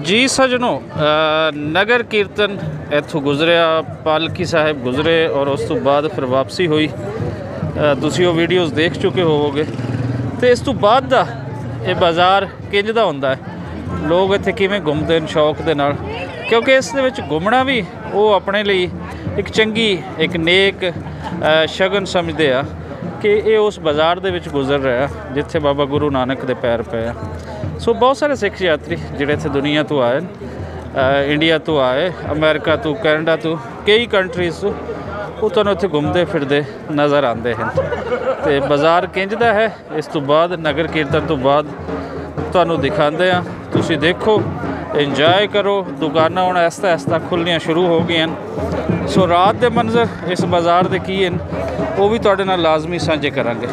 जी सजनों, नगर कीर्तन इत्थों गुजरिया, पालकी साहिब गुजरे और उस तो बाद फिर वापसी हुई। तुसीं वो वीडियोज़ देख चुके होवोगे। तो इस तो बाद दा ये बाज़ार किंज दा हुंदा है, लोग इत्थे किवें घूमते हैं शौक दे नाल, क्योंकि इस दे विच घूमना भी वो अपने लिए एक चंगी एक नेक शगन समझते आ कि ये उस बाज़ार दे विच गुजर रहा जिथे बाबा गुरु नानक दे पैर पे आ। सो बहुत सारे सिख यात्री जिहड़े इत्थे दुनिया तो आए, इंडिया तो आए, अमेरिका तो, कैनेडा तो, कई कंट्रीज़ तो वो तुहानूं इत्थे घूमते फिरते नज़र आते हैं। तो बाज़ार किंज दा है इस तो बाद नगर कीर्तन तो बाद तुहानूं दिखाते हैं। तुसीं देखो, इंजॉय करो। दुकानां हुण आहिस्ता आहिस्ता खुलनियां शुरू हो गई हैं। सो रात के मंजर इस बाज़ार के की हैं वो भी तुहाडे नाल लाजमी साझे करांगे।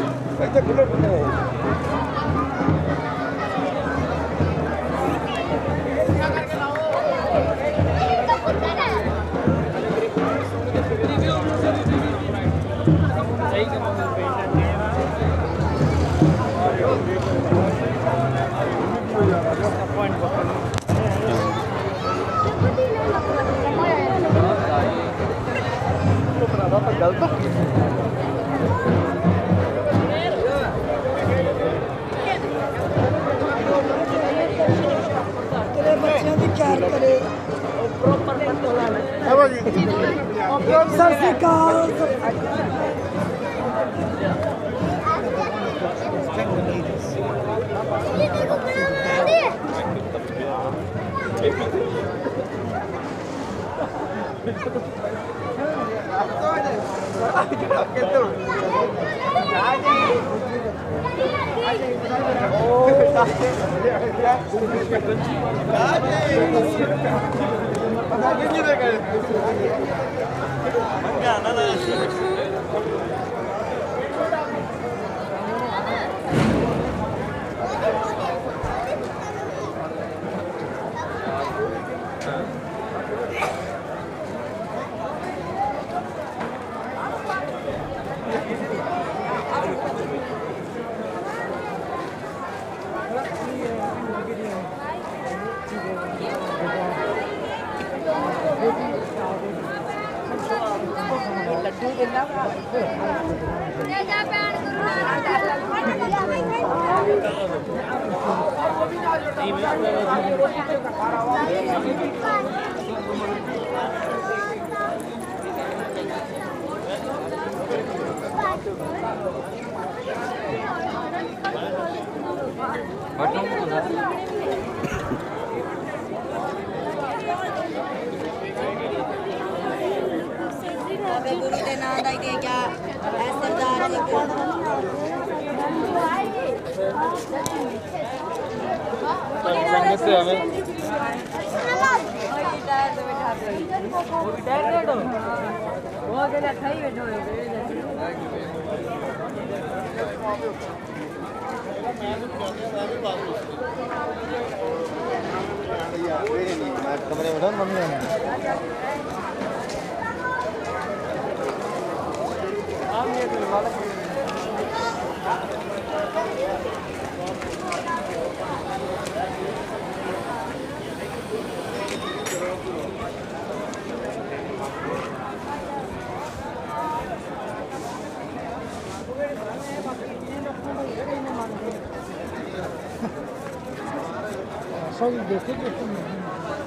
गुरु के नाम दा के क्या सरदार जी से हमें कमरे में मम्मी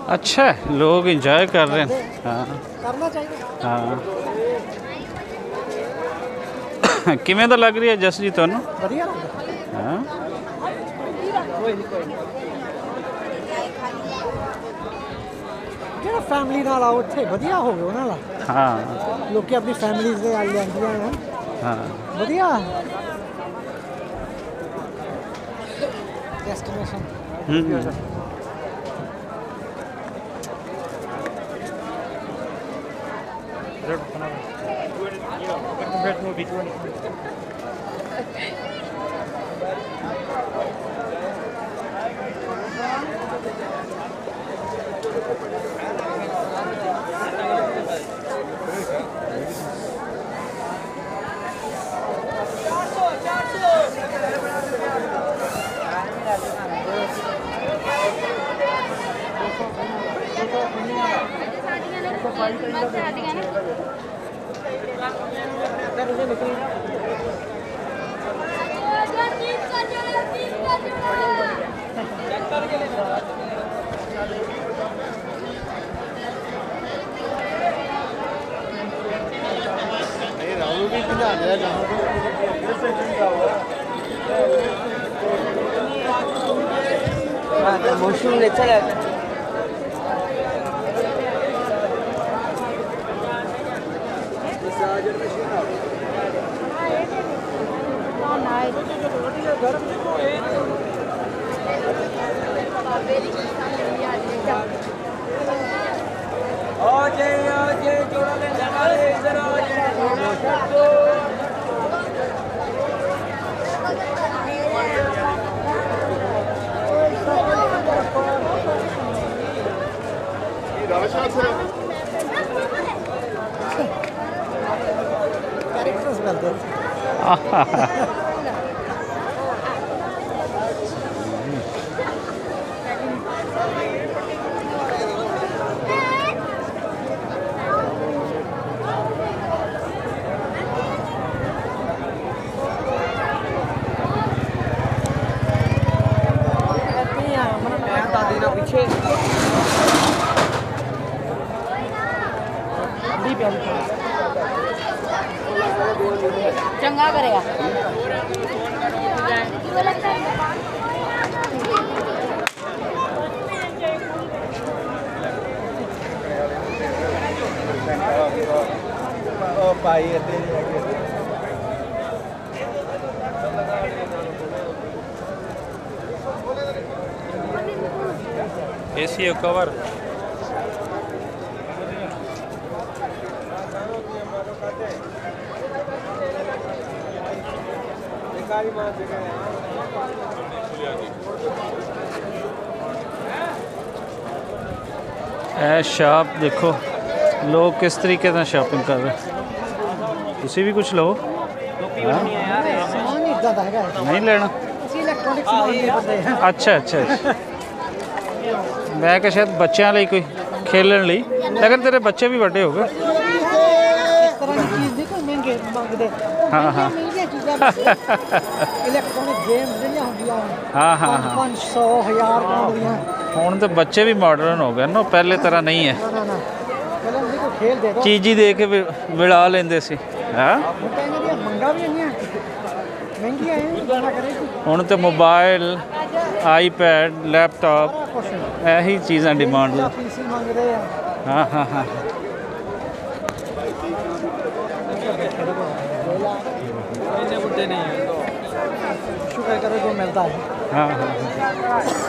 अच्छा है, लोग इंजॉय कर रहे हैं। हाँ करना चाहिए। हाँ किमें दा लग रही है जस जी तुहानूं? बढ़िया हाँ ਜਿਹੜਾ ਫੈਮਿਲੀ ਨਾਲ ਆਓ ਇੱਥੇ ਵਧੀਆ ਹੋਵੇ ਉਹਨਾਂ ਨਾਲ। हाँ ਲੋਕੀ ਆਪਣੀ ਫੈਮਿਲੀਜ਼ ਦੇ ਨਾਲ ਲੈਂਦੀਆਂ ਨੇ। हाँ ਵਧੀਆ ਡੈਸਟੀਨੇਸ਼ਨ। मशरूम ले चला कैरेक्टर्स मिलते पीछे चंगा करेगा एसी कवर ਇਹ ਸ਼ਾਪ ਦੇਖੋ ਲੋਕ ਕਿਸ ਤਰੀਕੇ ਨਾਲ ਸ਼ਾਪਿੰਗ ਕਰ ਰਹੇ। ਤੁਸੀਂ ਵੀ ਕੁਝ ਲਓ। सामान इदा का है नहीं लेना। इलेक्ट्रॉनिक सामान नहीं पता है अच्छा अच्छा अच्छा। मैं कि शायद बच्चों लिए कोई खेलने ਲਈ लेकिन तेरे बच्चे भी बड़े हो गए। इस तरह की चीज़ नहीं कोई महंगे मंगते हाँ हाँ इलेक्ट्रॉनिक गेम्स ਜਿਹੜੀਆਂ ਹੁੰਦੀਆਂ हाँ हाँ हाँ 500 1000 ਪਾਉਂਡ ਦੀਆਂ ਹੁਣ ਤੇ ਬੱਚੇ ਵੀ ਮਾਡਰਨ ਹੋ ਗਏ ਨਾ ਪਹਿਲੇ ਤਰ੍ਹਾਂ ਨਹੀਂ ਹੈ। ਨਾ ਨਾ ਪਹਿਲਾਂ ਵੀ ਕੋਈ ਖੇਲ ਦੇ ਦੋ ਚੀਜ਼ੀ ਦੇ ਕੇ ਵਿੜਾ ਲੈਂਦੇ ਸੀ ਹਾਂ। ਹੁਣ ਤਾਂ ਇਹਨਾਂ ਦੀਆਂ ਮੰਗਾਂ ਵੀ ਇੰਨੀਆਂ ਮਹਿੰਗੀਆਂ ਐ ਜਾਣਾ ਕਰੇ ਹੁਣ ਤੇ ਮੋਬਾਈਲ ਆਈਪੈਡ ਲੈਪਟਾਪ ਕੁਛ ਇਹੀ ਚੀਜ਼ਾਂ ਡਿਮਾਂਡ ਲਾ। ਪੀਸੀ ਮੰਗਦੇ ਆ ਹਾਂ ਹਾਂ ਹਾਂ ਇੰਨੇ ਬੁੱਢੇ ਨਹੀਂ ਸ਼ੁਕਰ ਕਰੋ ਜੋ ਮਿਲਦਾ ਹੈ ਹਾਂ ਹਾਂ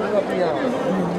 Pokoknya